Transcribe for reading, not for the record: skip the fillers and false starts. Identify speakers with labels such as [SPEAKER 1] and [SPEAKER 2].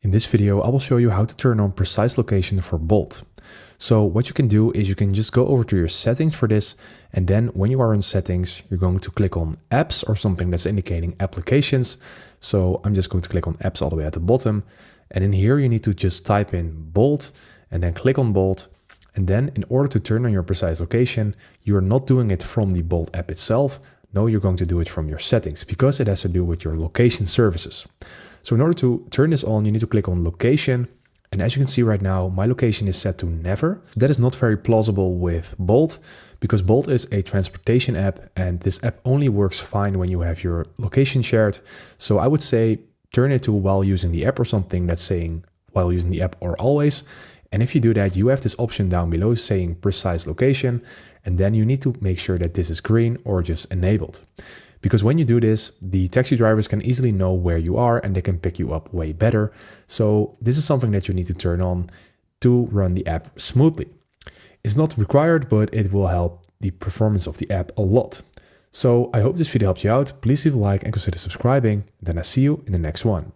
[SPEAKER 1] In this video, I will show you how to turn on precise location for Bolt. So what you can do is you can just go over to your settings for this, and then when you are in settings, you're going to click on apps or something that's indicating applications. So I'm just going to click on apps all the way at the bottom. And in here, you need to just type in Bolt and then click on Bolt. And then in order to turn on your precise location, you're not doing it from the Bolt app itself. No, you're going to do it from your settings because it has to do with your location services. So in order to turn this on, you need to click on location. And as you can see right now, my location is set to never. That is not very plausible with Bolt because Bolt is a transportation app and this app only works fine when you have your location shared. So I would say turn it to while using the app or something that's saying while using the app or always. And if you do that, you have this option down below saying precise location. And then you need to make sure that this is green or just enabled. Because when you do this, the taxi drivers can easily know where you are and they can pick you up way better. So this is something that you need to turn on to run the app smoothly. It's not required, but it will help the performance of the app a lot. So I hope this video helped you out. Please leave a like and consider subscribing. Then I'll see you in the next one.